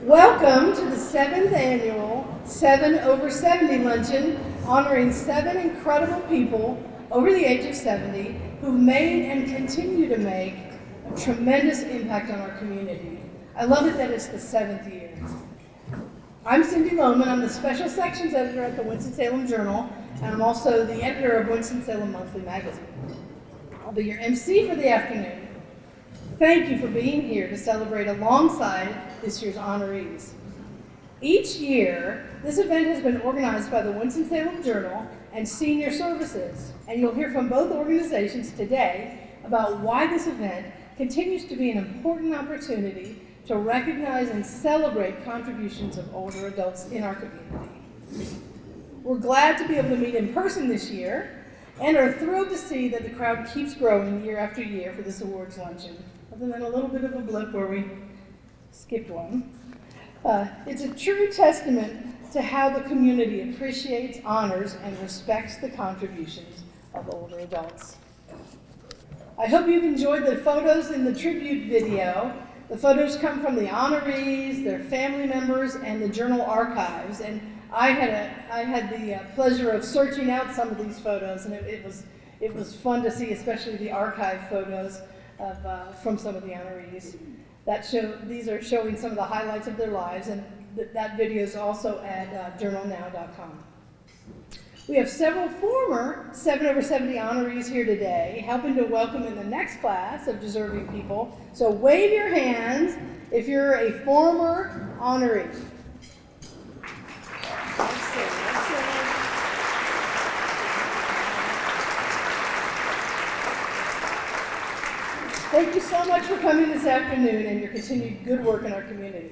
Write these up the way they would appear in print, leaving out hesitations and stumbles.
Welcome to the 7th annual 7 over 70 luncheon, honoring 7 incredible people over the age of 70 who've made and continue to make a tremendous impact on our community. I love it that it's the 7th year. I'm Cindy Lohman. I'm the special sections editor at the Winston-Salem Journal, and I'm also the editor of Winston-Salem Monthly Magazine. I'll be your MC for the afternoon. Thank you for being here to celebrate alongside this year's honorees. Each year, this event has been organized by the Winston-Salem Journal and Senior Services, and you'll hear from both organizations today about why this event continues to be an important opportunity to recognize and celebrate contributions of older adults in our community. We're glad to be able to meet in person this year and are thrilled to see that the crowd keeps growing year after year for this awards luncheon, other than a little bit of a blip where we skipped one. It's a true testament to how the community appreciates, honors, and respects the contributions of older adults. I hope you've enjoyed the photos in the tribute video. The photos come from the honorees, their family members, and the journal archives. And I had the pleasure of searching out some of these photos, and it was fun to see, especially the archive photos from some of the honorees. These are showing some of the highlights of their lives, and that video is also at journalnow.com. We have several former 7 over 70 honorees here today, helping to welcome in the next class of deserving people. So wave your hands if you're a former honoree. Thank you so much for coming this afternoon and your continued good work in our community.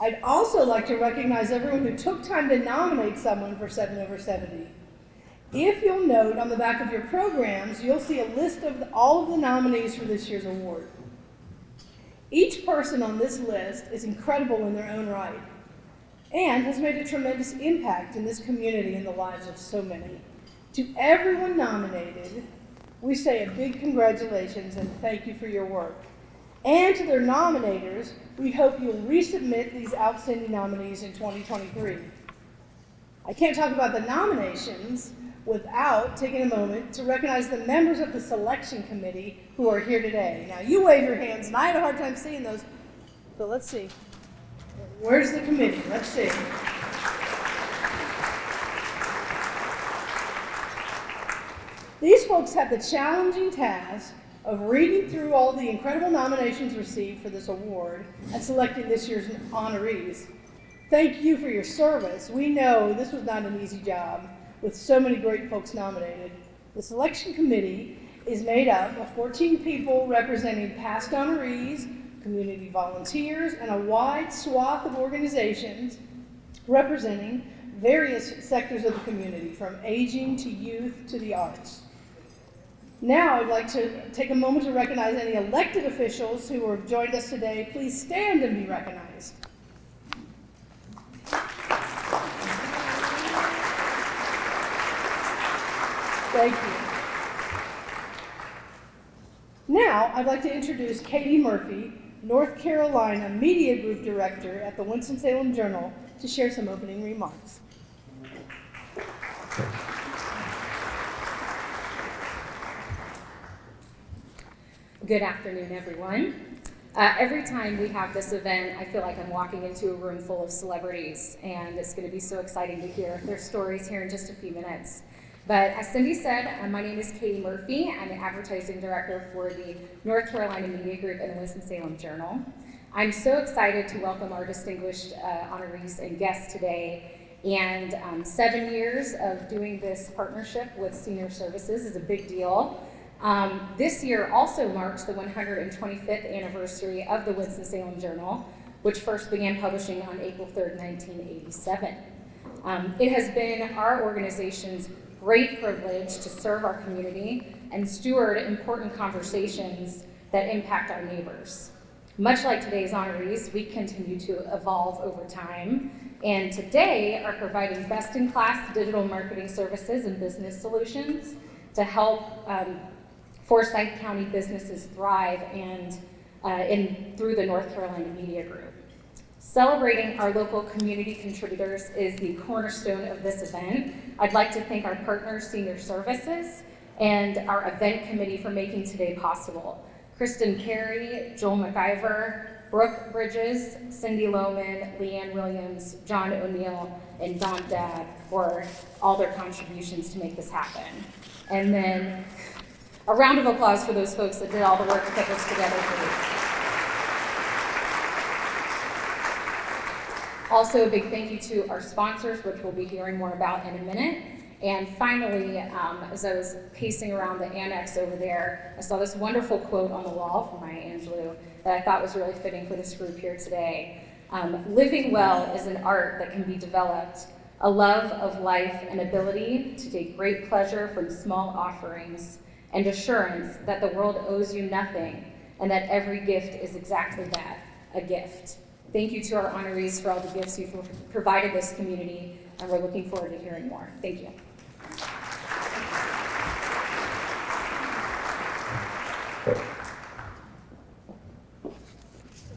I'd also like to recognize everyone who took time to nominate someone for 7 over 70. If you'll note on the back of your programs, you'll see a list of all of the nominees for this year's award. Each person on this list is incredible in their own right and has made a tremendous impact in this community and the lives of so many. To everyone nominated, we say a big congratulations and thank you for your work. And to their nominators, we hope you'll resubmit these outstanding nominees in 2023. I can't talk about the nominations without taking a moment to recognize the members of the selection committee who are here today. Now, you wave your hands, and I had a hard time seeing those, but let's see. Where's the committee? Let's see. These folks had the challenging task of reading through all the incredible nominations received for this award and selecting this year's honorees. Thank you for your service. We know this was not an easy job with so many great folks nominated. The selection committee is made up of 14 people representing past honorees, community volunteers, and a wide swath of organizations representing various sectors of the community, from aging to youth to the arts. Now I'd like to take a moment to recognize any elected officials who have joined us today. Please stand and be recognized. Thank you. Now I'd like to introduce Katie Murphy, North Carolina Media Group Director at the Winston-Salem Journal, to share some opening remarks. Good afternoon, everyone. Every time we have this event, I feel like I'm walking into a room full of celebrities, and it's going to be so exciting to hear their stories here in just a few minutes. But as Cindy said, my name is Katie Murphy. I'm an advertising director for the North Carolina Media Group and the Winston-Salem Journal. I'm so excited to welcome our distinguished honorees and guests today. And 7 years of doing this partnership with Senior Services is a big deal. This year also marks the 125th anniversary of the Winston-Salem Journal, which first began publishing on April 3rd, 1987. It has been our organization's great privilege to serve our community and steward important conversations that impact our neighbors. Much like today's honorees, we continue to evolve over time, and today are providing best-in-class digital marketing services and business solutions to help Forsyth County businesses thrive and through the North Carolina Media Group. Celebrating our local community contributors is the cornerstone of this event. I'd like to thank our partners, Senior Services, and our event committee for making today possible. Kristen Carey, Joel McIver, Brooke Bridges, Cindy Lohman, Leanne Williams, John O'Neill, and Don Dabb for all their contributions to make this happen. And then a round of applause for those folks that did all the work to put this together for you. Also, a big thank you to our sponsors, which we'll be hearing more about in a minute. And finally, as I was pacing around the annex over there, I saw this wonderful quote on the wall from Maya Angelou that I thought was really fitting for this group here today. Living well is an art that can be developed, a love of life and ability to take great pleasure from small offerings, and assurance that the world owes you nothing and that every gift is exactly that, a gift. Thank you to our honorees for all the gifts you've provided this community, and we're looking forward to hearing more. Thank you.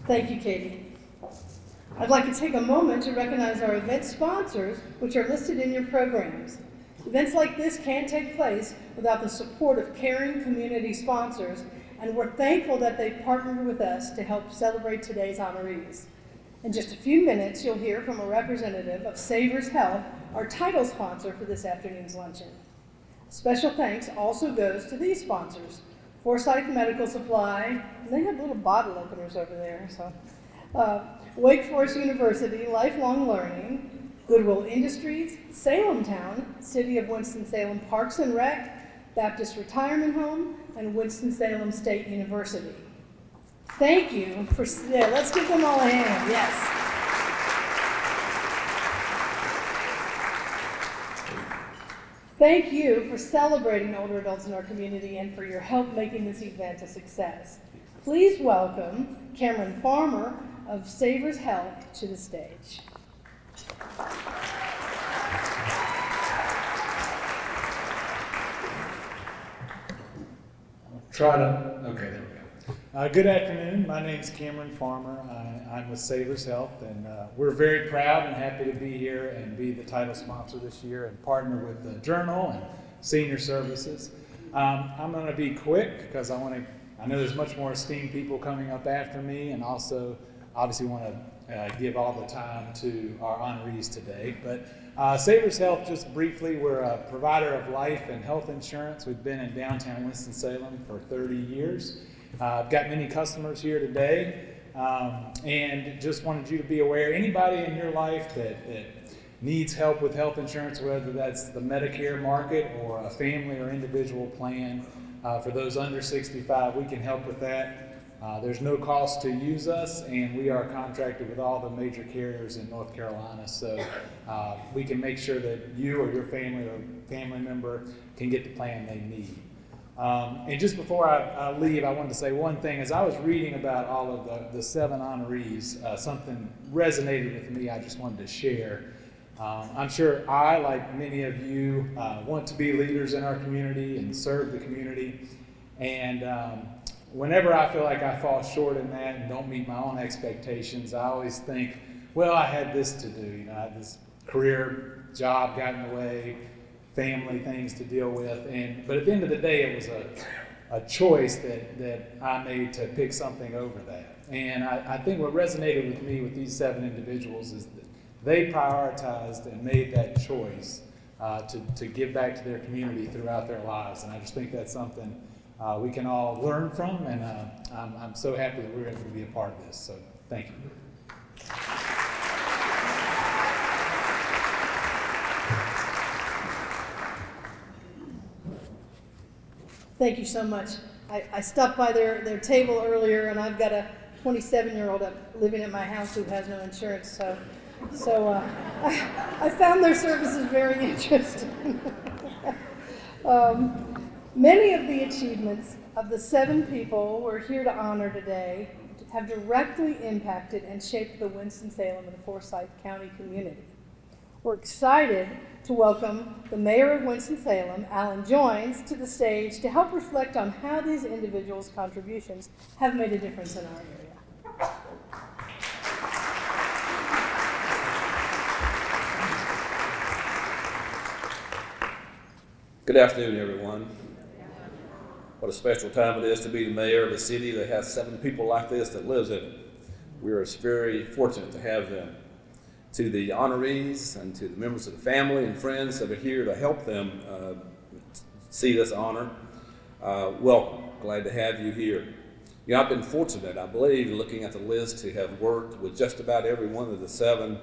Thank you, Katie. I'd like to take a moment to recognize our event sponsors, which are listed in your programs. Events like this can't take place without the support of caring community sponsors, and we're thankful that they've partnered with us to help celebrate today's honorees. In just a few minutes, you'll hear from a representative of Savers Health, our title sponsor for this afternoon's luncheon. Special thanks also goes to these sponsors: Forsyth Medical Supply, and they have little bottle openers over there, so Wake Forest University, Lifelong Learning, Goodwill Industries, Salem Town, City of Winston-Salem Parks and Rec, Baptist Retirement Home, and Winston-Salem State University. Thank you for, let's give them all a hand, yes. Thank you for celebrating older adults in our community and for your help making this event a success. Please welcome Cameron Farmer of Savers Health to the stage. Okay, there we go. Good afternoon. My name's Cameron Farmer. I'm with Savers Health, and we're very proud and happy to be here and be the title sponsor this year and partner with the Journal and Senior Services. I'm going to be quick because I know there's much more esteemed people coming up after me, and also obviously want to give all the time to our honorees today. But Savers Health, just briefly, we're a provider of life and health insurance. We've been in downtown Winston-Salem for 30 years. I've got many customers here today, and just wanted you to be aware, anybody in your life that needs help with health insurance, whether that's the Medicare market or a family or individual plan, for those under 65, we can help with that. There's no cost to use us, and we are contracted with all the major carriers in North Carolina, so we can make sure that you or your family or family member can get the plan they need. And just before I leave, I wanted to say one thing. As I was reading about all of the 7 honorees, something resonated with me I just wanted to share. I'm sure I, like many of you, want to be leaders in our community and serve the community. And whenever I feel like I fall short in that and don't meet my own expectations, I always think, well, I had this to do. I had this career job got in the way, family things to deal with. But at the end of the day, it was a choice that I made to pick something over that. And I think what resonated with me with these 7 individuals is that they prioritized and made that choice to give back to their community throughout their lives. And I just think that's something we can all learn from, and I'm so happy that we're able to be a part of this. So thank you. Thank you so much. I stopped by their table earlier, and I've got a 27-year-old living at my house who has no insurance, so I found their services very interesting. Many of the achievements of the 7 people we're here to honor today have directly impacted and shaped the Winston-Salem and Forsyth County community. We're excited to welcome the Mayor of Winston-Salem, Alan Joines, to the stage to help reflect on how these individuals' contributions have made a difference in our area. Good afternoon, everyone. What a special time it is to be the mayor of a city that has 7 people like this that lives in it. We are very fortunate to have them. To the honorees and to the members of the family and friends that are here to help them see this honor, welcome. Glad to have you here. You know, I've been fortunate, I believe, looking at the list, to have worked with just about every one of the 7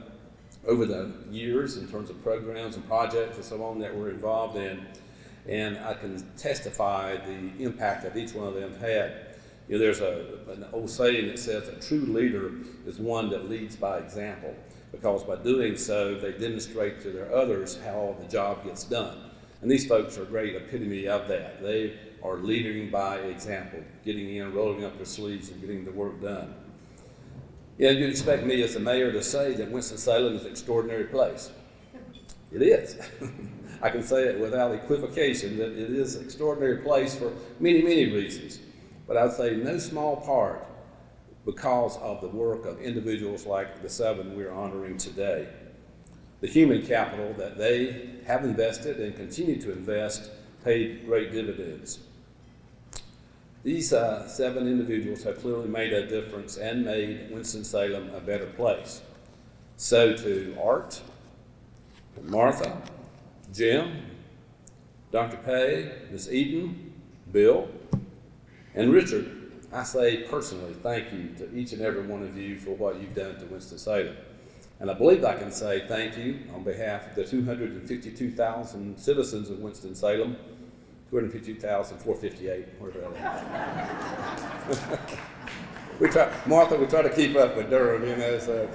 over the years in terms of programs and projects and so on that we're involved in. And I can testify the impact that each one of them had. You know, there's an old saying that says a true leader is one that leads by example, because by doing so, they demonstrate to their others how the job gets done. And these folks are a great epitome of that. They are leading by example, getting in, rolling up their sleeves, and getting the work done. You know, you'd expect me as the mayor to say that Winston-Salem is an extraordinary place. It is. I can say it without equivocation that it is an extraordinary place for many, many reasons. But I would say no small part because of the work of individuals like the 7 we're honoring today. The human capital that they have invested and continue to invest paid great dividends. These 7 individuals have clearly made a difference and made Winston-Salem a better place. So to Art, Martha, Jim, Dr. Pay, Ms. Eaton, Bill, and Richard, I say personally thank you to each and every one of you for what you've done to Winston-Salem. And I believe I can say thank you on behalf of the 252,000 citizens of Winston-Salem, 252,458, whatever that is. Martha, we try to keep up with Durham, you know, so,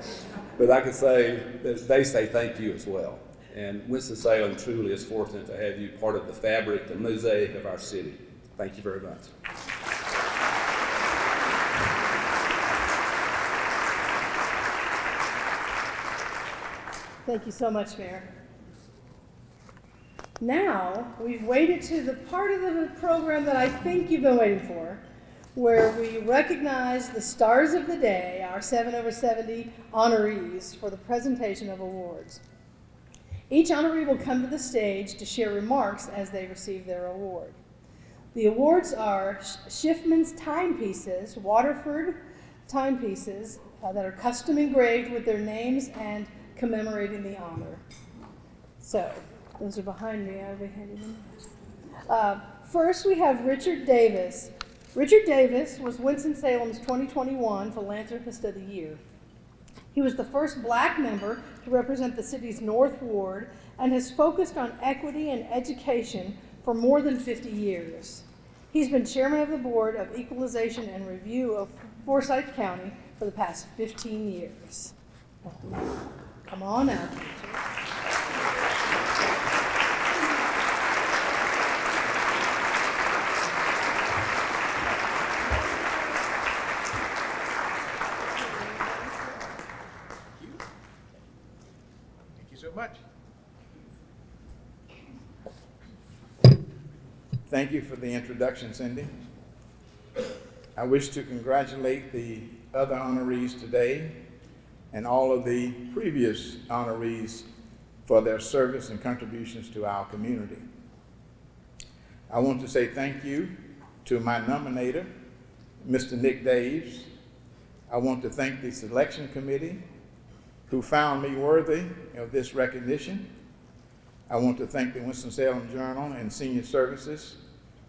but I can say that they say thank you as well. And Winston-Salem truly is fortunate to have you part of the fabric, the mosaic of our city. Thank you very much. Thank you so much, Mayor. Now, we've waited to the part of the program that I think you've been waiting for, where we recognize the stars of the day, our 7 over 70 honorees, for the presentation of awards. Each honoree will come to the stage to share remarks as they receive their award. The awards are Schiffman's timepieces, Waterford timepieces that are custom engraved with their names and commemorating the honor. So, those are behind me. I'll be handing them. First, we have Richard Davis. Richard Davis was Winston-Salem's 2021 Philanthropist of the Year. He was the first Black member to represent the city's North Ward and has focused on equity and education for more than 50 years. He's been chairman of the Board of Equalization and Review of Forsyth County for the past 15 years. Come on up. So much. Thank you for the introduction, Cindy. I wish to congratulate the other honorees today and all of the previous honorees for their service and contributions to our community. I want to say thank you to my nominator, Mr. Nick Daves. I want to thank the selection committee who found me worthy of this recognition. I want to thank the Winston-Salem Journal and Senior Services,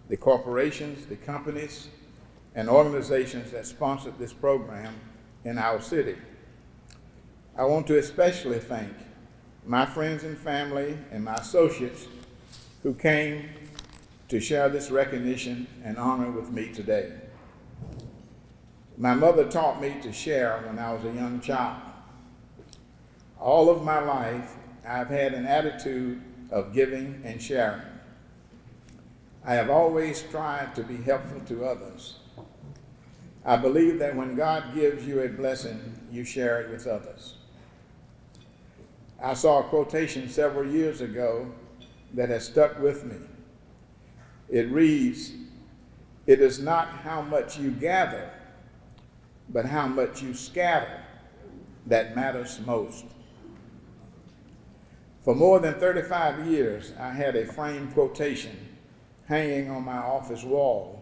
the corporations, the companies, and organizations that sponsored this program in our city. I want to especially thank my friends and family and my associates who came to share this recognition and honor with me today. My mother taught me to share when I was a young child. All of my life, I've had an attitude of giving and sharing. I have always tried to be helpful to others. I believe that when God gives you a blessing, you share it with others. I saw a quotation several years ago that has stuck with me. It reads, "It is not how much you gather, but how much you scatter that matters most." For more than 35 years, I had a framed quotation hanging on my office wall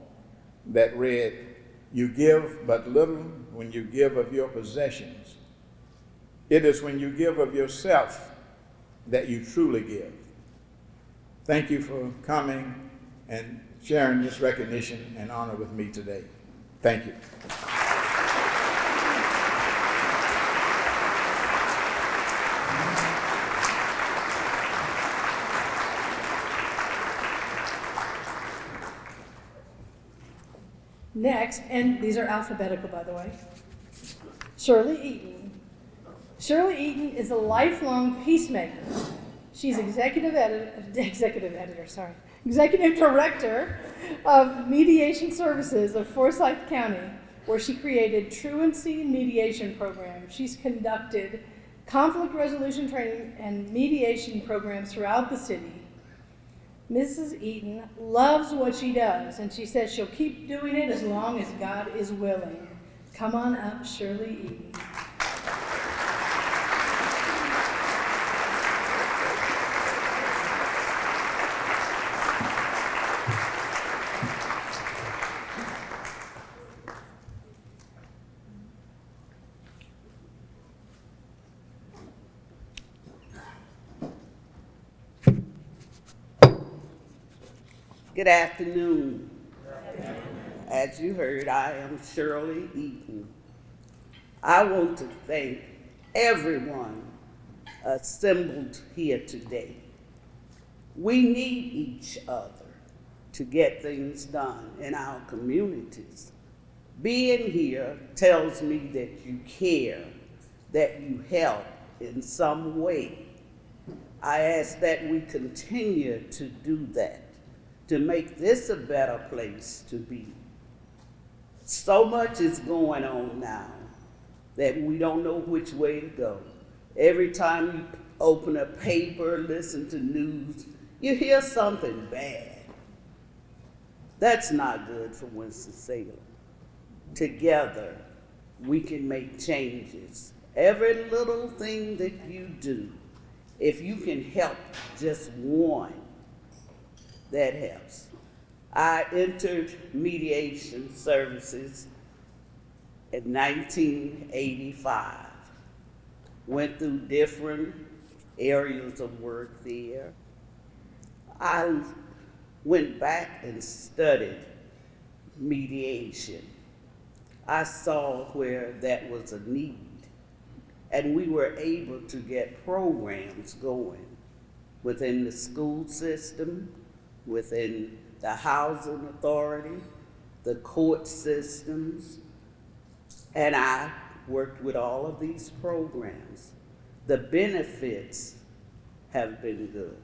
that read, "You give but little when you give of your possessions. It is when you give of yourself that you truly give." Thank you for coming and sharing this recognition and honor with me today. Thank you. Next, and these are alphabetical, by the way, Shirley Eaton. Shirley Eaton is a lifelong peacemaker. She's executive director of mediation services of Forsyth County, where she created truancy mediation programs. She's conducted conflict resolution training and mediation programs throughout the city. Mrs. Eaton loves what she does, and she says she'll keep doing it as long as God is willing. Come on up, Shirley Eaton. Good afternoon. As you heard, I am Shirley Eaton. I want to thank everyone assembled here today. We need each other to get things done in our communities. Being here tells me that you care, that you help in some way. I ask that we continue to do that, to make this a better place to be. So much is going on now that we don't know which way to go. Every time you open a paper, listen to news, you hear something bad. That's not good for Winston-Salem. Together, we can make changes. Every little thing that you do, if you can help just one, that helps. I entered mediation services in 1985. Went through different areas of work there. I went back and studied mediation. I saw where that was a need, and we were able to get programs going within the school system, within the housing authority, the court systems, and I worked with all of these programs. The benefits have been good.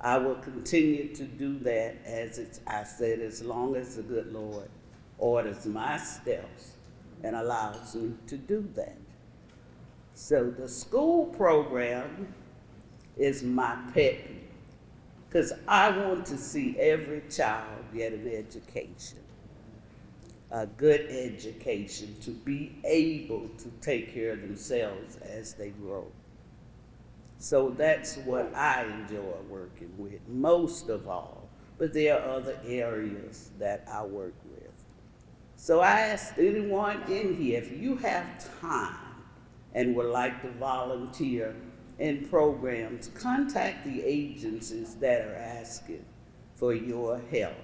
I will continue to do that I said, as long as the good Lord orders my steps and allows me to do that. So the school program is my pet, because I want to see every child get an education, a good education, to be able to take care of themselves as they grow. So that's what I enjoy working with most of all, but there are other areas that I work with. So I ask anyone in here, if you have time and would like to volunteer in programs, contact the agencies that are asking for your help.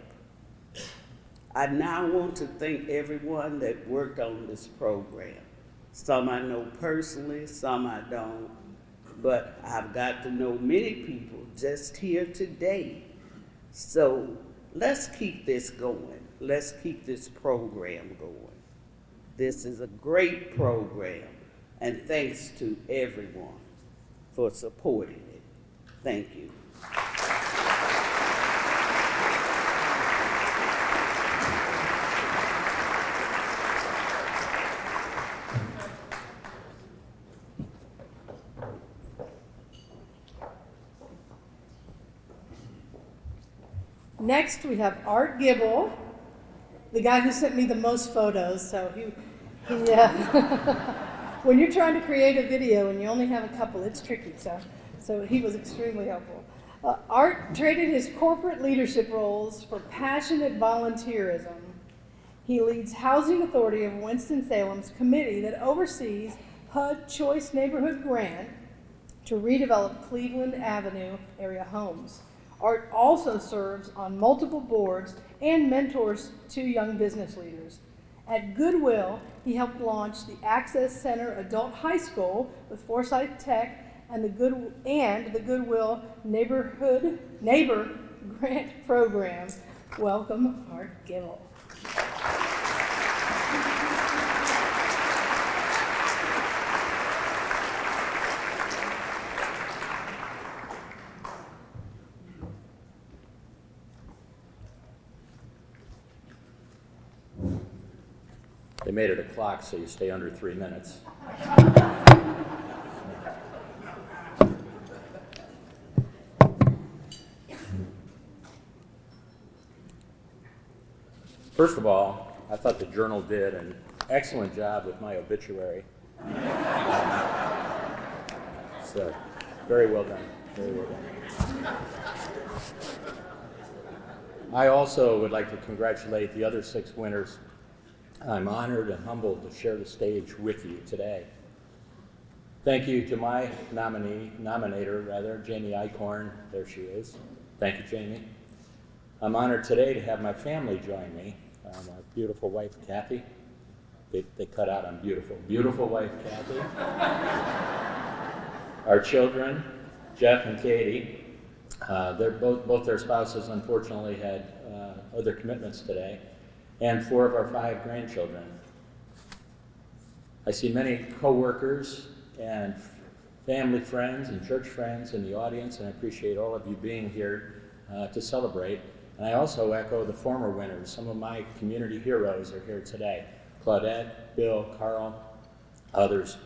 I now want to thank everyone that worked on this program. Some I know personally, some I don't, but I've got to know many people just here today. So let's keep this going. Let's keep this program going. This is a great program, and thanks to everyone for supporting it. Thank you. Next, we have Art Gibbel, the guy who sent me the most photos. So he when you're trying to create a video and you only have a couple, it's tricky. So So he was extremely helpful. Art traded his corporate leadership roles for passionate volunteerism. He leads Housing Authority of Winston-Salem's committee that oversees HUD Choice Neighborhood Grant to redevelop Cleveland Avenue area homes. Art also serves on multiple boards and mentors two young business leaders. At Goodwill, he helped launch the Access Center Adult High School with Forsyth Tech and the Goodwill Neighbor Grant Program. Welcome, Art Gibbel. They made it a clock so you stay under 3 minutes. First of all, I thought the Journal did an excellent job with my obituary. So, very well done. Very well done. I also would like to congratulate the other 6 winners. I'm honored and humbled to share the stage with you today. Thank you to my nominator, Jamie Eichhorn. There she is. Thank you, Jamie. I'm honored today to have my family join me. My beautiful wife, Kathy. They cut out on beautiful. Beautiful wife, Kathy. Our children, Jeff and Katie. They're both their spouses unfortunately had other commitments today. And 4 of our 5 grandchildren. I see many co-workers and family friends and church friends in the audience, and I appreciate all of you being here to celebrate. And I also echo the former winners. Some of my community heroes are here today. Claudette, Bill, Carl, others.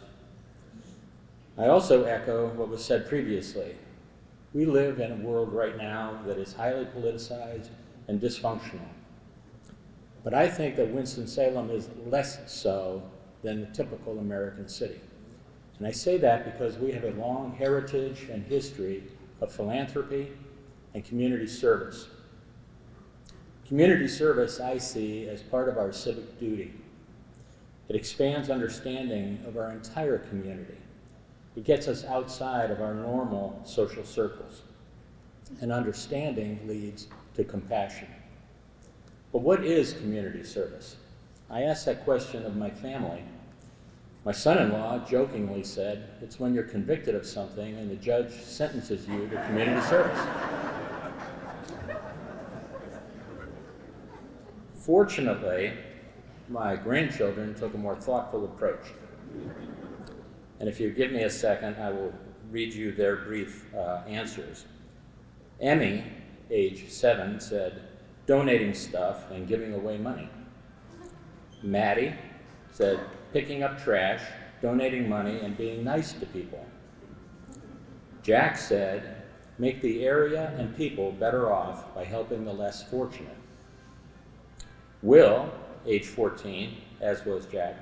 I also echo what was said previously. We live in a world right now that is highly politicized and dysfunctional. But I think that Winston-Salem is less so than the typical American city. And I say that because we have a long heritage and history of philanthropy and community service. Community service I see as part of our civic duty. It expands understanding of our entire community. It gets us outside of our normal social circles. And understanding leads to compassion. But what is community service? I asked that question of my family. My son-in-law jokingly said, it's when you're convicted of something and the judge sentences you to community service. Fortunately, my grandchildren took a more thoughtful approach. And if you give me a second, I will read you their brief answers. Emmy, age 7, said, donating stuff and giving away money. Maddie said, picking up trash, donating money, and being nice to people. Jack said, make the area and people better off by helping the less fortunate. Will, age 14, as was Jack,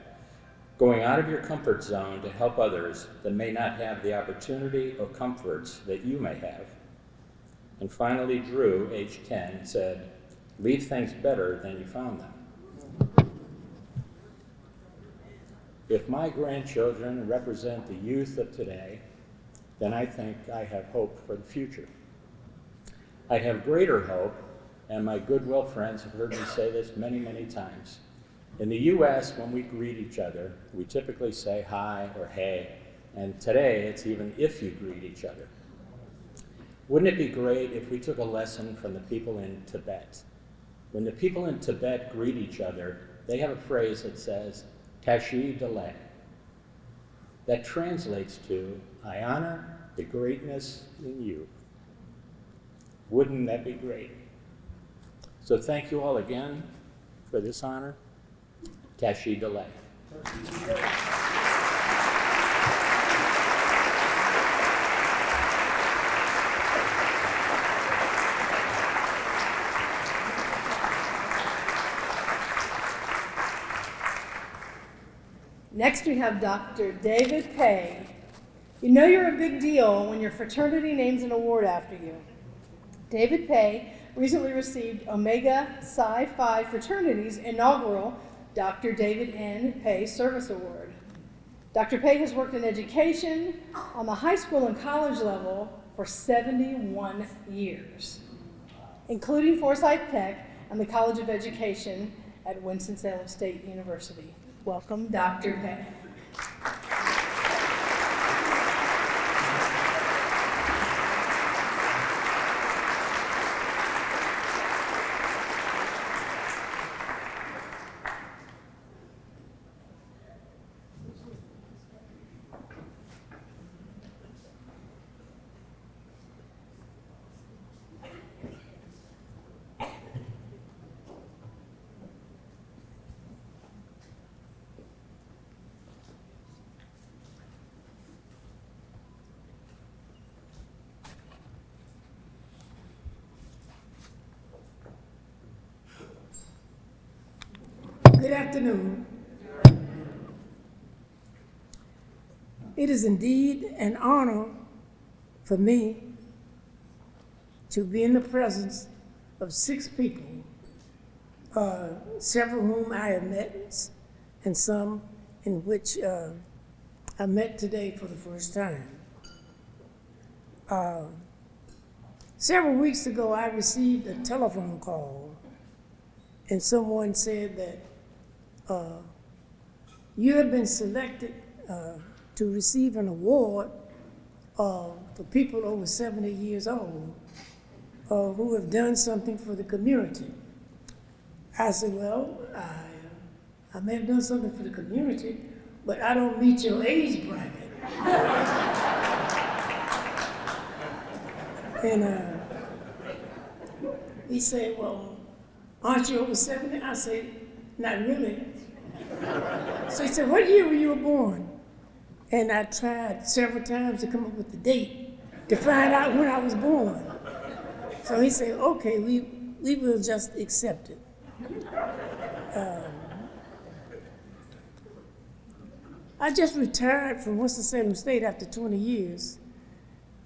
going out of your comfort zone to help others that may not have the opportunity or comforts that you may have. And finally, Drew, age 10, said, leave things better than you found them. If my grandchildren represent the youth of today, then I think I have hope for the future. I'd have greater hope, and my Goodwill friends have heard me say this many, many times. In the U.S., when we greet each other, we typically say hi or hey, and today it's even if you greet each other. Wouldn't it be great if we took a lesson from the people in Tibet? When the people in Tibet greet each other, they have a phrase that says, Tashi Dele. That translates to, I honor the greatness in you. Wouldn't that be great? So thank you all again for this honor. Tashi Dele. Next we have Dr. David Pay, You know you're a big deal when your fraternity names an award after you. David Pay recently received Omega Psi Phi fraternity's inaugural Dr. David N. Pay Service Award. Dr. Pay has worked in education on the high school and college level for 71 years, including Forsyth Tech and the College of Education at Winston-Salem State University. Welcome, Dr. Pay. Good afternoon. It is indeed an honor for me to be in the presence of 6 people, several whom I have met and some in which I met today for the first time. Several weeks ago, I received a telephone call, and someone said that you have been selected to receive an award for people over 70 years old who have done something for the community. I said, well, I may have done something for the community, but I don't meet your age bracket. And he said, well, aren't you over 70? I said, not really. So he said, what year were you born? And I tried several times to come up with the date to find out when I was born. So he said, okay, we will just accept it. I just retired from Winston-Salem State after 20 years,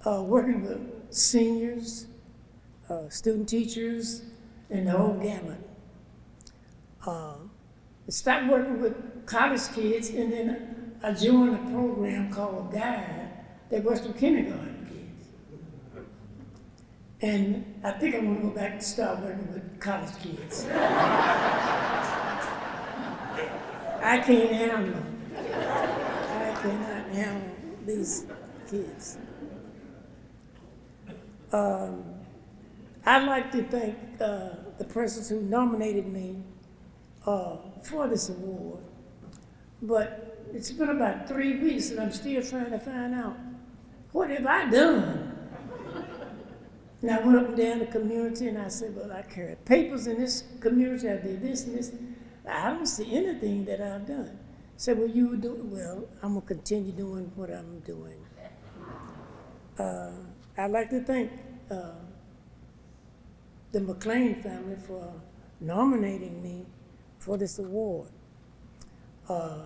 working with seniors, student teachers, and the whole gamut. I stopped working with college kids, and then I joined a program called GUIDE that works with kindergarten kids. And I think I want to go back to start working with college kids. I can't handle them. I cannot handle these kids. I'd like to thank the persons who nominated me for this award, but it's been about 3 weeks and I'm still trying to find out, what have I done? And I went up and down the community and I said, well, I carried papers in this community, I did this and this. I don't see anything that I've done. I said, well, you do, well, I'm gonna continue doing what I'm doing. I'd like to thank the McLean family for nominating me for this award. I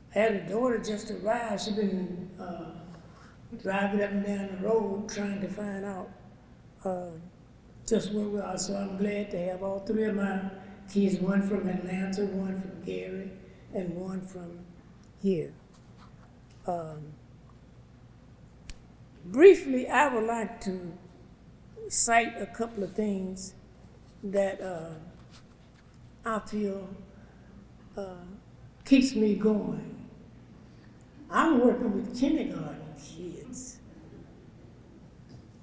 had a daughter just arrived. She's been driving up and down the road trying to find out just where we are. So I'm glad to have all 3 of my kids, one from Atlanta, one from Gary, and one from here. Briefly, I would like to cite a couple of things that I feel keeps me going. I'm working with kindergarten kids,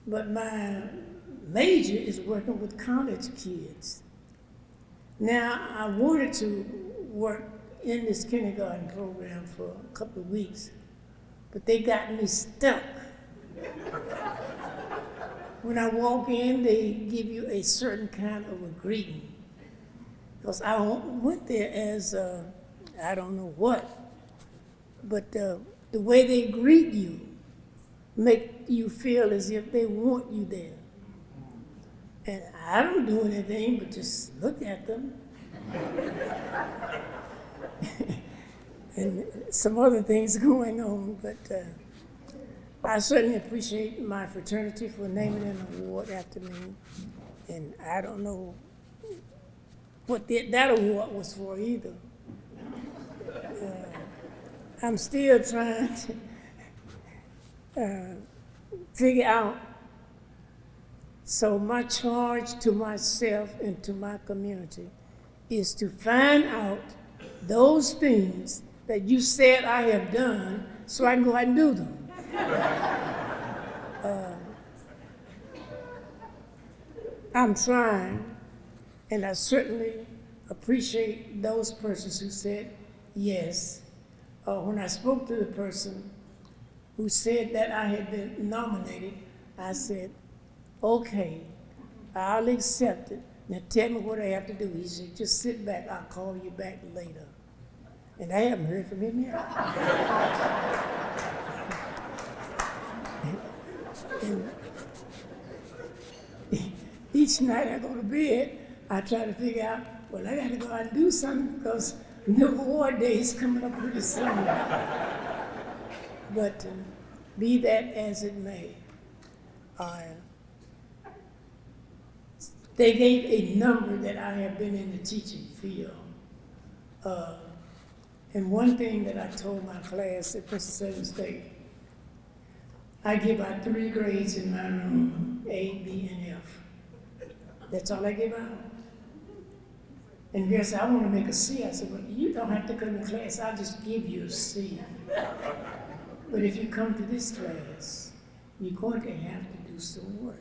but my major is working with college kids. Now, I wanted to work in this kindergarten program for a couple of weeks, but they got me stuck. When I walk in, they give you a certain kind of a greeting. Because I went there as, I don't know what, but the way they greet you make you feel as if they want you there. And I don't do anything but just look at them. And some other things going on, but I certainly appreciate my fraternity for naming an award after me. And I don't know what that award was for either. I'm still trying to figure out. So my charge to myself and to my community is to find out those things that you said I have done so I can go out and do them. I'm trying, and I certainly appreciate those persons who said yes. When I spoke to the person who said that I had been nominated, I said, okay, I'll accept it. Now tell me what I have to do. He said, just sit back, I'll call you back later. And I haven't heard from him yet. And each night I go to bed, I try to figure out, well, I got to go out and do something because the award day is coming up pretty soon. But be that as it may, they gave a number that I have been in the teaching field. And one thing that I told my class at Winston-Salem State, I give out 3 grades in my room, A, B, and F. That's all I give out. And guess I want to make a C. I said, well, you don't have to come to class. I'll just give you a C. But if you come to this class, you're going to have to do some work.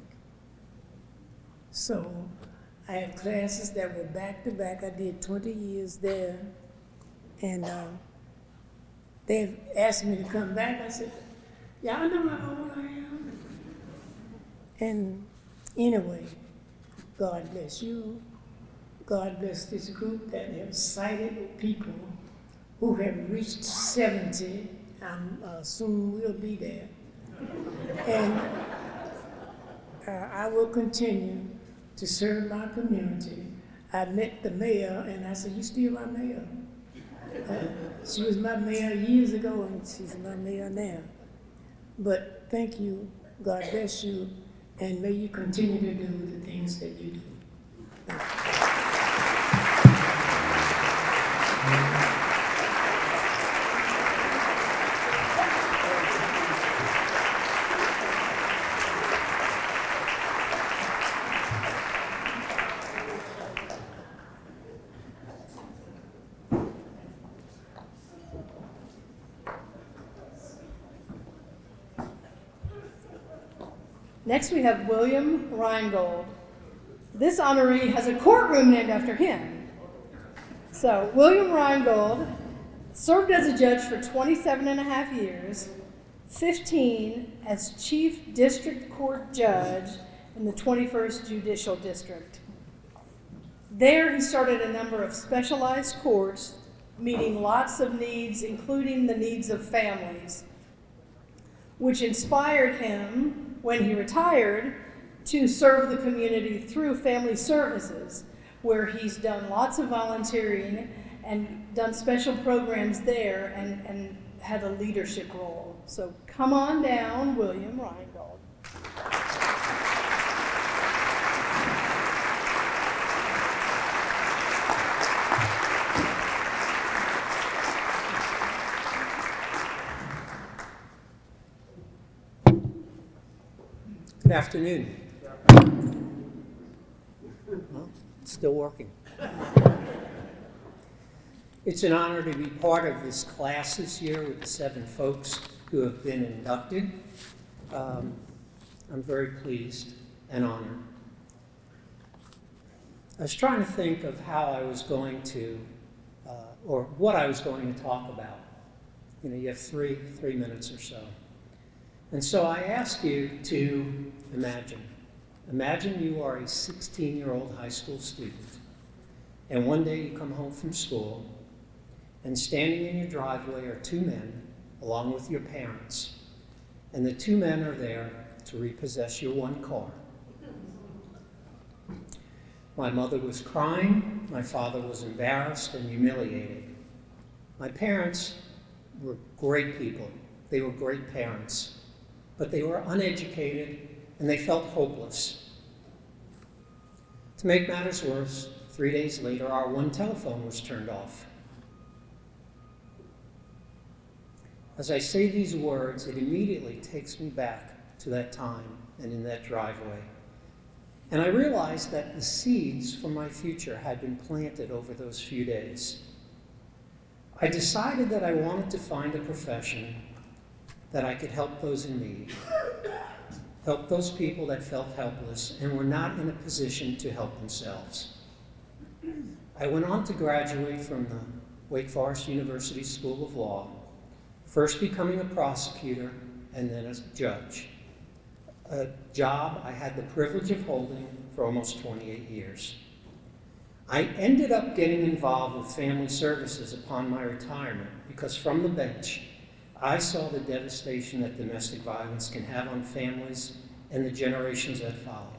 So I have classes that were back to back. I did 20 years there. And they've asked me to come back. I said, y'all know how old I am. And anyway, God bless you. God bless this group that have cited people who have reached 70. Soon we'll be there. And I will continue to serve my community. I met the mayor and I said, you still my mayor? She was my mayor years ago and she's my mayor now. But thank you, God bless you, and may you continue to do the things that you do. Thank you. Next we have William Reingold. This honoree has a courtroom named after him. So William Reingold served as a judge for 27 and a half years, 15 as Chief District Court Judge in the 21st Judicial District. There he started a number of specialized courts, meeting lots of needs, including the needs of families, which inspired him, when he retired, to serve the community through family services, where he's done lots of volunteering and done special programs there and had a leadership role. So come on down, William Reingold. Good afternoon. Well, it's still working. It's an honor to be part of this class this year with the 7 folks who have been inducted. I'm very pleased and honored. I was trying to think of how I was going to, or what I was going to talk about. You know, you have three minutes or so. And so I ask you to imagine. Imagine you are a 16-year-old high school student, and one day you come home from school, and standing in your driveway are 2 men, along with your parents, and the 2 men are there to repossess your 1 car. My mother was crying, my father was embarrassed and humiliated. My parents were great people. They were great parents. but they were uneducated and they felt hopeless. To make matters worse, 3 days later, our one telephone was turned off. As I say these words, it immediately takes me back to that time and in that driveway. And I realized that the seeds for my future had been planted over those few days. I decided that I wanted to find a profession that I could help those in need, help those people that felt helpless and were not in a position to help themselves. I went on to graduate from the Wake Forest University School of Law, first becoming a prosecutor and then a judge, a job I had the privilege of holding for almost 28 years. I ended up getting involved with family services upon my retirement because from the bench, I saw the devastation that domestic violence can have on families and the generations that follow.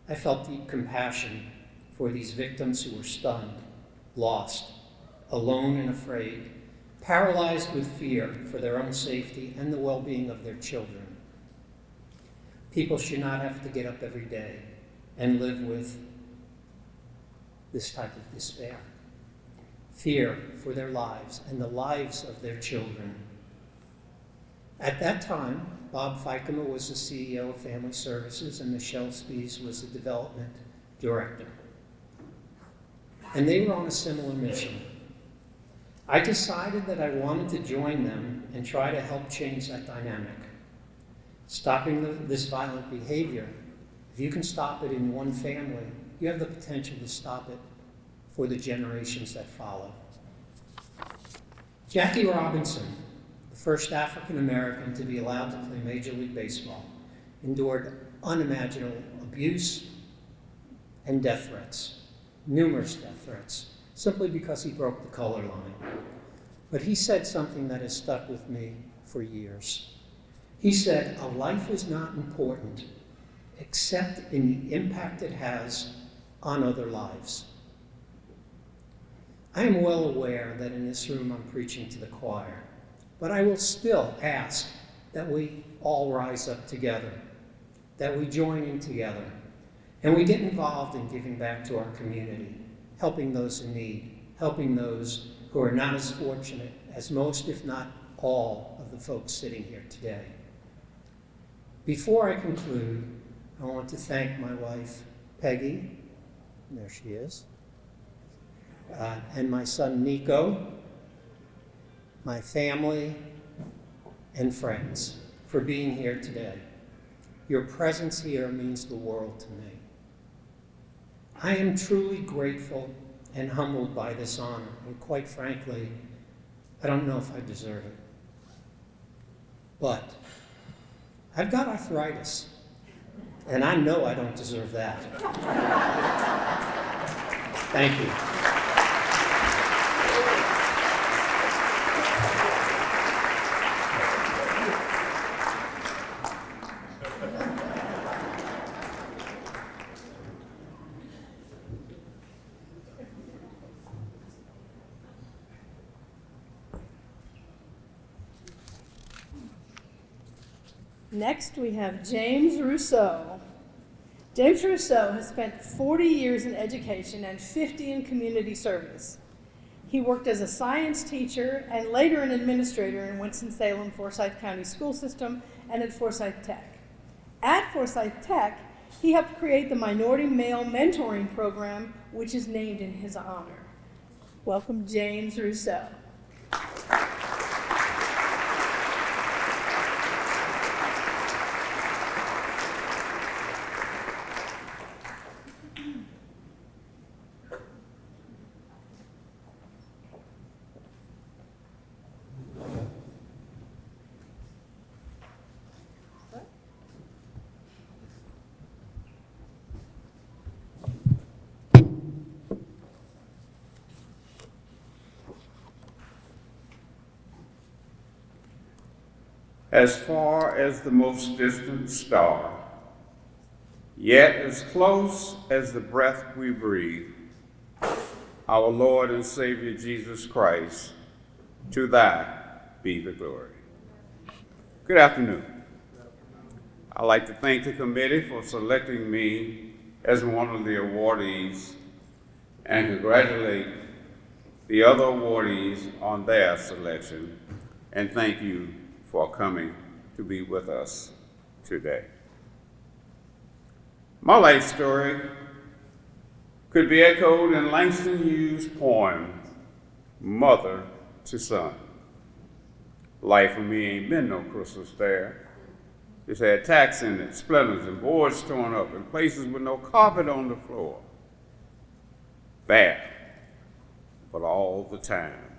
I felt deep compassion for these victims who were stunned, lost, alone and afraid, paralyzed with fear for their own safety and the well-being of their children. People should not have to get up every day and live with this type of despair. Fear for their lives and the lives of their children. At that time, Bob Fikema was the CEO of Family Services and Michelle Spies was the development director. And they were on a similar mission. I decided that I wanted to join them and try to help change that dynamic. Stopping this violent behavior, if you can stop it in one family, you have the potential to stop it for the generations that follow. Jackie Robinson, the first African American to be allowed to play Major League Baseball, endured unimaginable abuse and death threats, numerous death threats, simply because he broke the color line. But he said something that has stuck with me for years. He said, "A life is not important except in the impact it has on other lives." I am well aware that in this room I'm preaching to the choir, but I will still ask that we all rise up together, that we join in together, and we get involved in giving back to our community, helping those in need, helping those who are not as fortunate as most, if not all, of the folks sitting here today. Before I conclude, I want to thank my wife, Peggy, there she is, and my son, Nico, my family, and friends for being here today. Your presence here means the world to me. I am truly grateful and humbled by this honor, and quite frankly, I don't know if I deserve it. But I've got arthritis, and I know I don't deserve that. Thank you. Next, we have James Rousseau. James Rousseau has spent 40 years in education and 50 in community service. He worked as a science teacher and later an administrator in Winston-Salem, Forsyth County School System, and at Forsyth Tech. At Forsyth Tech, he helped create the Minority Male Mentoring Program, which is named in his honor. Welcome, James Rousseau. As far as the most distant star, yet as close as the breath we breathe, our Lord and Savior Jesus Christ, to thy be the glory. Good afternoon. I'd like to thank the committee for selecting me as one of the awardees and congratulate the other awardees on their selection, and thank you for coming to be with us today. My life story could be echoed in Langston Hughes' poem, Mother to Son. Life for me ain't been no crystal stair. It's had tacks in it, splinters and boards torn up, and places with no carpet on the floor. Bad, but all the time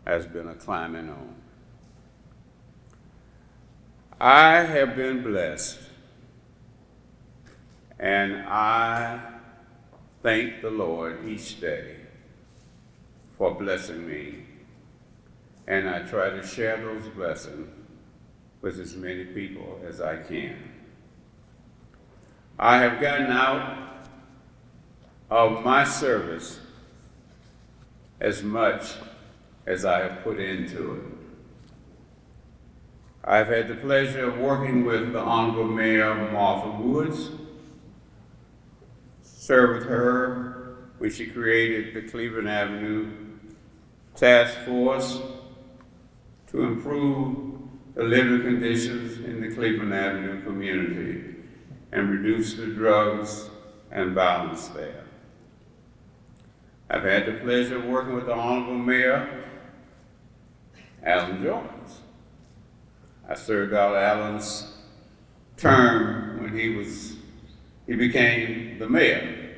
has been a climbing on. I have been blessed, and I thank the Lord each day for blessing me, and I try to share those blessings with as many people as I can. I have gotten out of my service as much as I have put into it. I've had the pleasure of working with the Honorable Mayor Martha Woods, served with her when she created the Cleveland Avenue Task Force to improve the living conditions in the Cleveland Avenue community and reduce the drugs and violence there. I've had the pleasure of working with the Honorable Mayor Alan Jones. I served out Alan's term when he became the mayor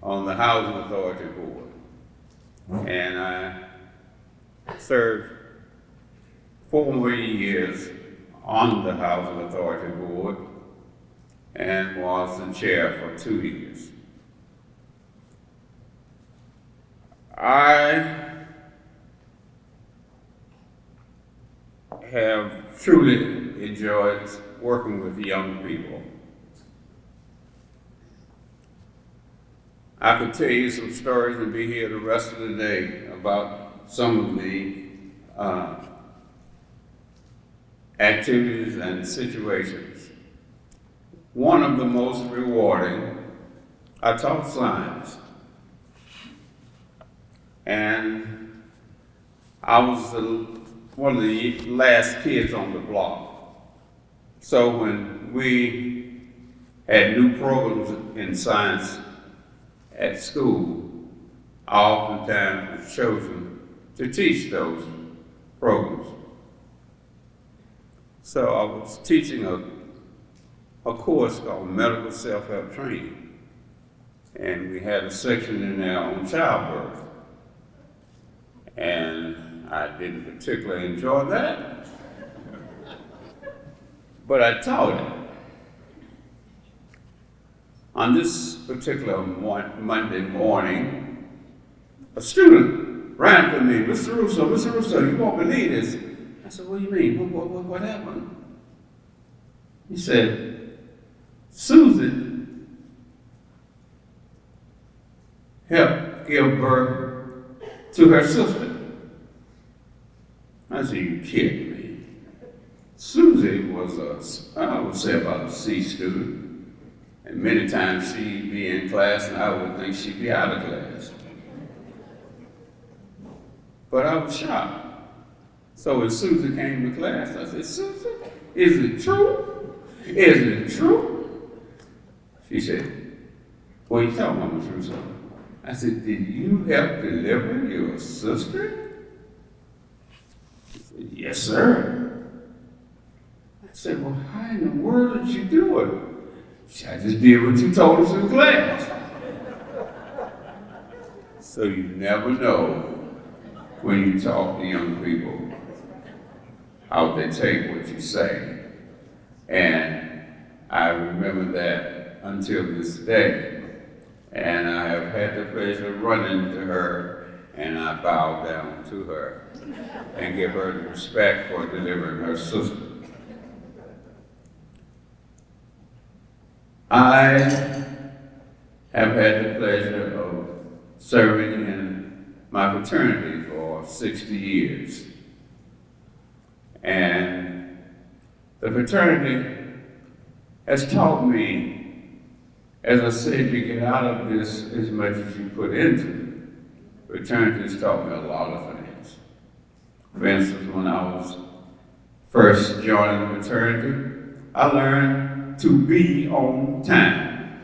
on the Housing Authority Board. And I served 4 more years on the Housing Authority Board and was the chair for 2 years. I have truly enjoyed working with young people. I could tell you some stories and be here the rest of the day about some of the activities and situations. One of the most rewarding, I taught science. And I was one of the last kids on the block. So when we had new programs in science at school, I oftentimes was chosen to teach those programs. So I was teaching a course called Medical Self-Help Training. And we had a section in there on childbirth. And I didn't particularly enjoy that, but I taught it. On this particular Monday morning, a student ran to me, Mr. Rousseau, you won't believe this. I said, what do you mean? What happened? He said, Susie helped give birth to her sister. I said, you kidding me? Susie was I would say about a C student. And many times she'd be in class and I would think she'd be out of class. But I was shocked. So when Susie came to class, I said, Susie, is it true? Is it true? She said, what are you talking about, Mr. Rousseau? I said, did you help deliver your sister? She said, yes, sir. I said, well, how in the world did you do it? She said, I just did what you told us in class. So you never know when you talk to young people how they take what you say. And I remember that until this day. And I have had the pleasure of running to her, and I bow down to her and give her the respect for delivering her sister. I have had the pleasure of serving in my fraternity for 60 years. And The fraternity has taught me, as I said, you get out of this as much as you put into it. Fraternity has taught me a lot of things. For instance, when I was first joining the fraternity, I learned to be on time.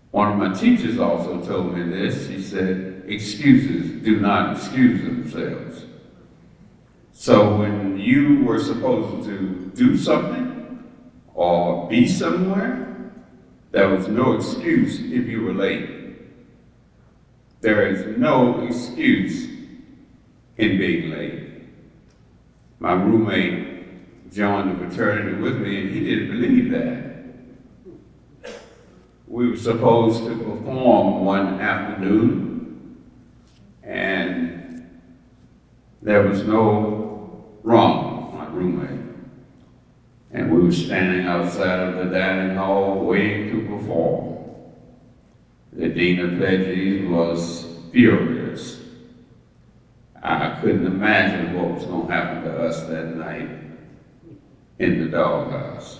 One of my teachers also told me this. She said, excuses do not excuse themselves. So when you were supposed to do something or be somewhere, there was no excuse if you were late. There is no excuse in being late. My roommate joined the fraternity with me, and he didn't believe that. We were supposed to perform one afternoon, and there was no wrong, my roommate. And we were standing outside of the dining hall waiting to perform. The dean of pledges was furious. I couldn't imagine what was going to happen to us that night in the doghouse.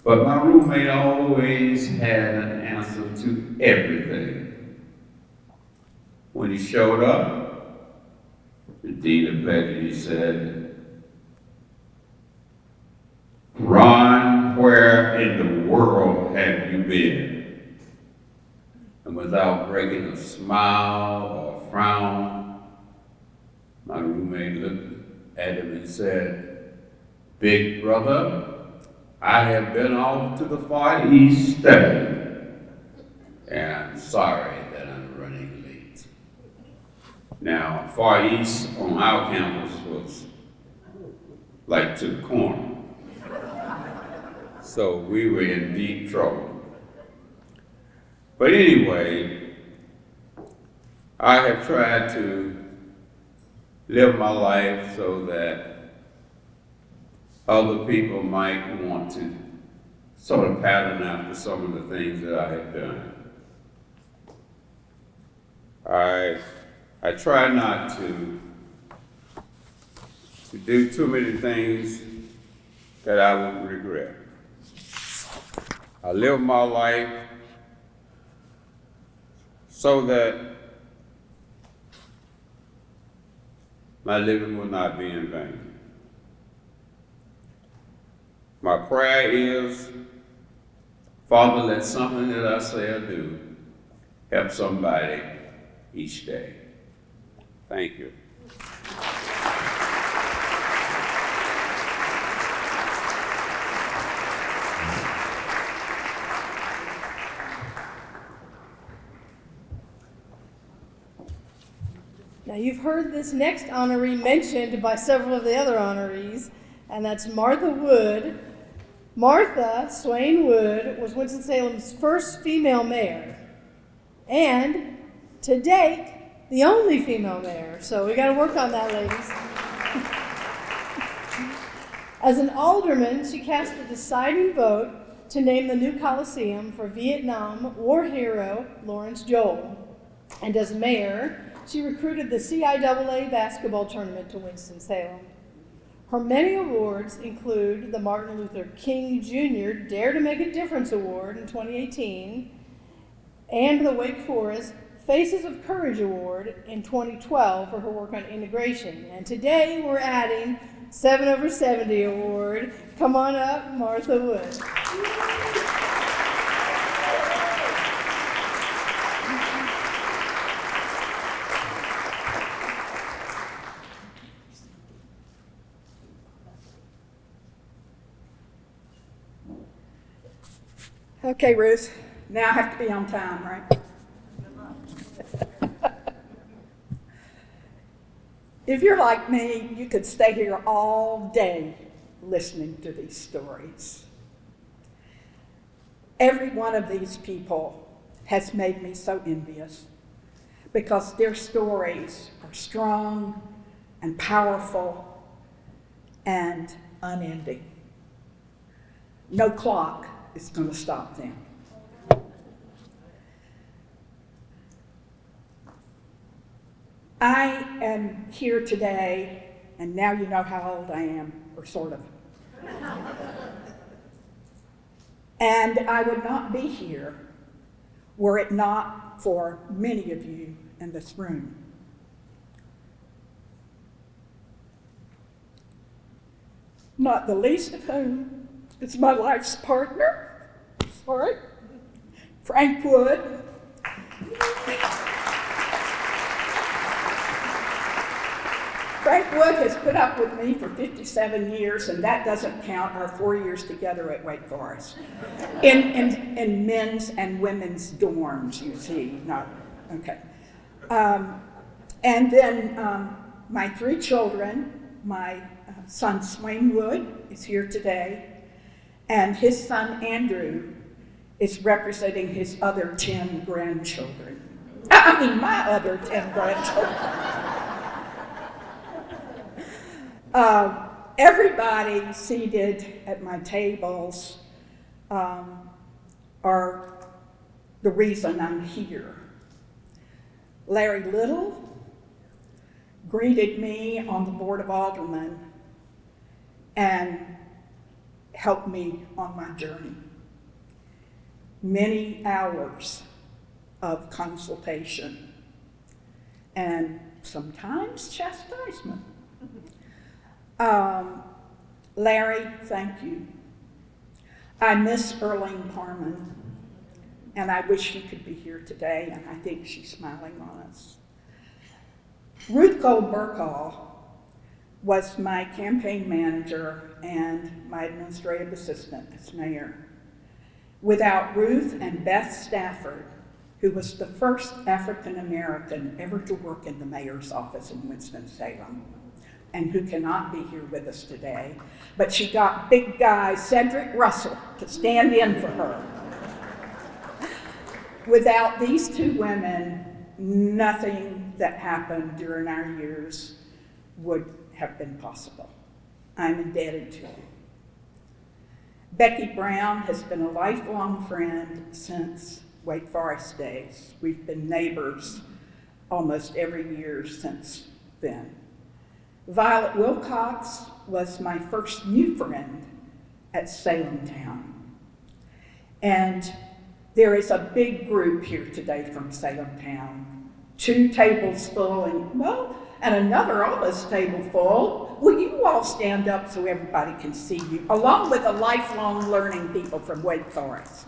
But my roommate always had an answer to everything. When he showed up, the dean of pledges said, "Ron, where in the world have you been?" And without breaking a smile or a frown, my roommate looked at him and said, "Big brother, I have been off to the Far East studying, and I'm sorry that I'm running late." Now, Far East on our campus was like to the corner. So we were in deep trouble. But anyway, I have tried to live my life so that other people might want to sort of pattern after some of the things that I have done. I try not to do too many things that I would regret. I live my life so that my living will not be in vain. My prayer is, Father, let something that I say or do help somebody each day. Thank you. Now, you've heard this next honoree mentioned by several of the other honorees, and that's Martha Wood. Martha Swain Wood was Winston-Salem's first female mayor, and to date, the only female mayor. So we got to work on that, ladies. As an alderman, she cast the deciding vote to name the new Coliseum for Vietnam War hero Lawrence Joel. And as mayor, she recruited the CIAA basketball tournament to Winston-Salem. Her many awards include the Martin Luther King Jr. Dare to Make a Difference Award in 2018 and the Wake Forest Faces of Courage Award in 2012 for her work on integration. And today we're adding 7/70 Award. Come on up, Martha Wood. Okay, Ruth, now I have to be on time, right? If you're like me, you could stay here all day listening to these stories. Every one of these people has made me so envious because their stories are strong and powerful and unending. No clock is going to stop them. I am here today, and now you know how old I am, or sort of. And I would not be here were it not for many of you in this room. Not the least of whom is my life's partner, Frank Wood. Frank Wood has put up with me for 57 years, and that doesn't count our 4 years together at Wake Forest. In men's and women's dorms, you see, not, okay. And then my 3 children, my son Swain Wood is here today, and his son Andrew is representing his other 10 grandchildren. My other 10 grandchildren. Everybody seated at my tables are the reason I'm here. Larry Little greeted me on the Board of Aldermen and helped me on my journey. Many hours of consultation and sometimes chastisement. Larry, thank you. I miss Erling Parman, and I wish she could be here today, and I think she's smiling on us. Ruth Cole Burkall was my campaign manager and my administrative assistant as mayor. Without Ruth and Beth Stafford, who was the first African American ever to work in the mayor's office in Winston-Salem, and who cannot be here with us today, but she got big guy Cedric Russell to stand in for her. Without these 2 women, nothing that happened during our years would have been possible. I'm indebted to you. Becky Brown has been a lifelong friend since Wake Forest days. We've been neighbors almost every year since then. Violet Wilcox was my first new friend at Salem Town. And there is a big group here today from Salem Town. 2 tables full and another almost table full. Will you all stand up so everybody can see you, along with the lifelong learning people from Wake Forest.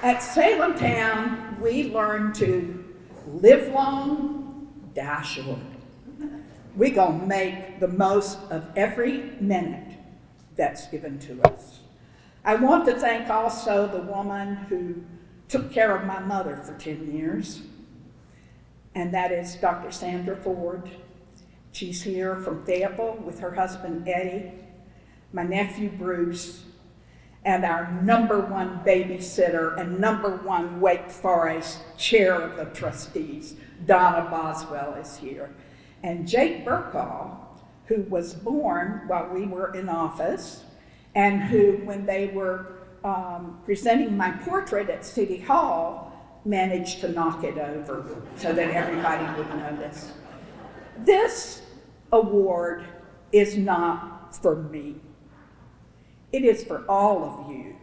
At Salem Town, we learned to live long, die short. We're going to make the most of every minute that's given to us. I want to thank also the woman who took care of my mother for 10 years, and that is Dr. Sandra Ford. She's here from Fayetteville with her husband Eddie, my nephew Bruce, and our #1 babysitter and #1 Wake Forest chair of the trustees, Donna Boswell, is here. And Jake Burkall, who was born while we were in office, and who, when they were presenting my portrait at City Hall, managed to knock it over so that everybody would notice. This award is not for me. It is for all of you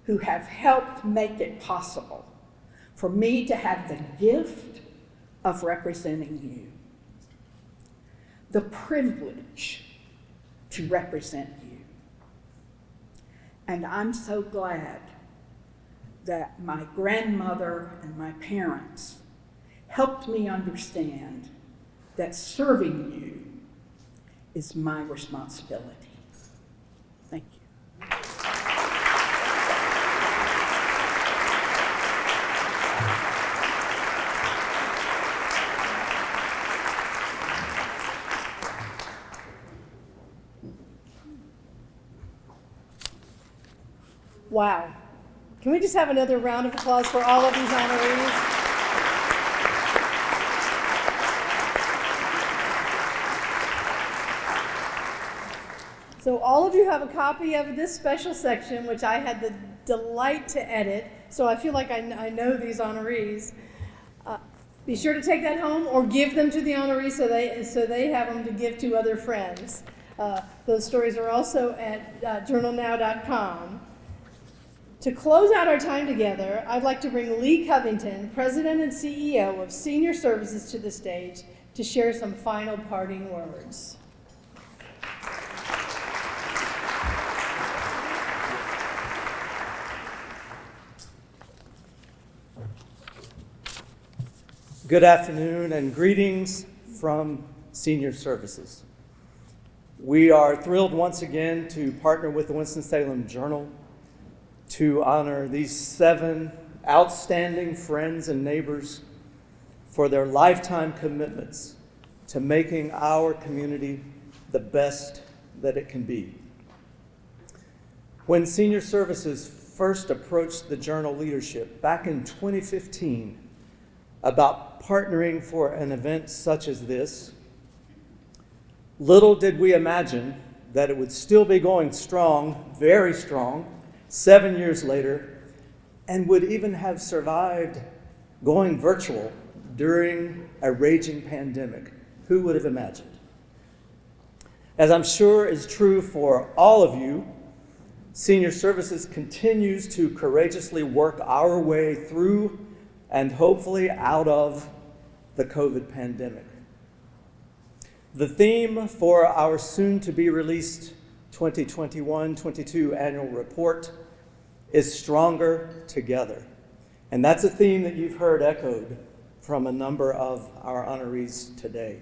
who have helped make it possible for me to have the gift of representing you, the privilege to represent you. And I'm so glad that my grandmother and my parents helped me understand that serving you is my responsibility. Thank you. Wow. Can we just have another round of applause for all of these honorees? So all of you have a copy of this special section, which I had the delight to edit, so I feel like I know these honorees. Be sure to take that home or give them to the honorees so they have them to give to other friends. Those stories are also at journalnow.com. To close out our time together, I'd like to bring Lee Covington, President and CEO of Senior Services, to the stage to share some final parting words. Good afternoon and greetings from Senior Services. We are thrilled once again to partner with the Winston-Salem Journal to honor these 7 outstanding friends and neighbors for their lifetime commitments to making our community the best that it can be. When Senior Services first approached the Journal leadership back in 2015 about partnering for an event such as this, little did we imagine that it would still be going strong, very strong, 7 years later, and would even have survived going virtual during a raging pandemic. Who would have imagined? As I'm sure is true for all of you, Senior Services continues to courageously work our way through and hopefully out of the COVID pandemic. The theme for our soon-to-be-released 2021-22 annual report is Stronger Together. And that's a theme that you've heard echoed from a number of our honorees today.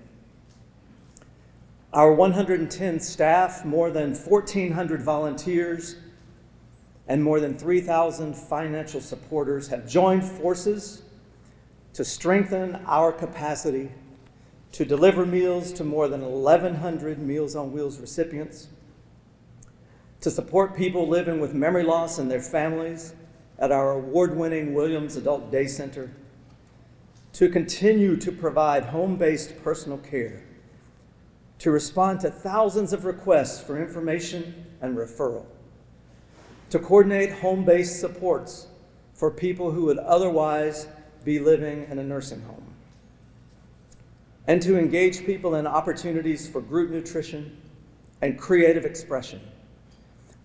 Our 110 staff, more than 1,400 volunteers, and more than 3,000 financial supporters have joined forces to strengthen our capacity to deliver meals to more than 1,100 Meals on Wheels recipients, to support people living with memory loss and their families at our award-winning Williams Adult Day Center, to continue to provide home-based personal care, to respond to thousands of requests for information and referral, to coordinate home-based supports for people who would otherwise be living in a nursing home, and to engage people in opportunities for group nutrition and creative expression,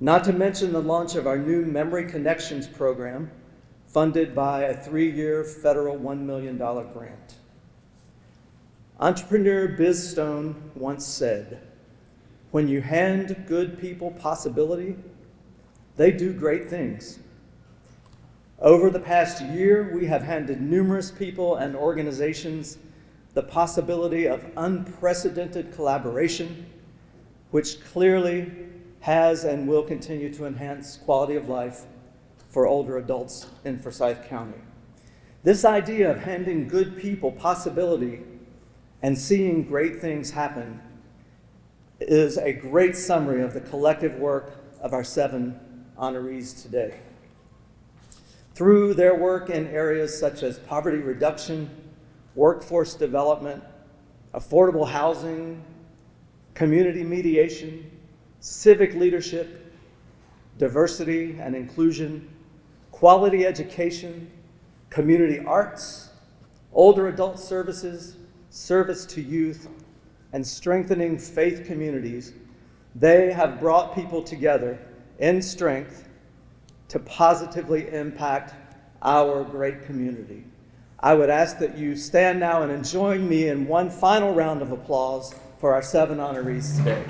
not to mention the launch of our new Memory Connections program, funded by a 3-year federal $1 million grant. Entrepreneur Biz Stone once said, "When you hand good people possibility, they do great things." Over the past year, we have handed numerous people and organizations the possibility of unprecedented collaboration, which clearly has and will continue to enhance quality of life for older adults in Forsyth County. This idea of handing good people possibility and seeing great things happen is a great summary of the collective work of our 7 honorees today. Through their work in areas such as poverty reduction, workforce development, affordable housing, community mediation, civic leadership, diversity and inclusion, quality education, community arts, older adult services, service to youth, and strengthening faith communities, they have brought people together in strength to positively impact our great community. I would ask that you stand now and join me in one final round of applause for our 7 honorees today.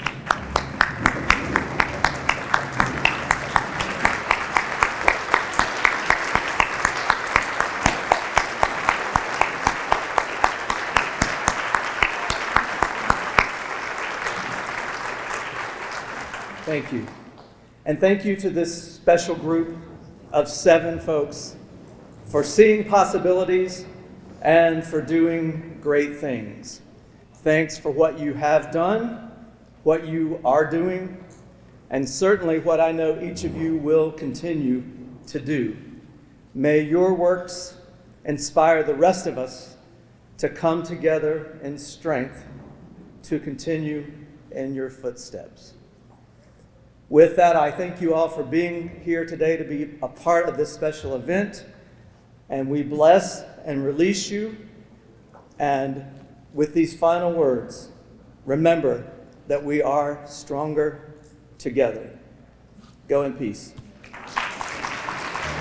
Thank you. And thank you to this special group of 7 folks for seeing possibilities and for doing great things. Thanks for what you have done, what you are doing, and certainly what I know each of you will continue to do. May your works inspire the rest of us to come together in strength to continue in your footsteps. With that, I thank you all for being here today to be a part of this special event. And we bless and release you. And with these final words, remember that we are stronger together. Go in peace.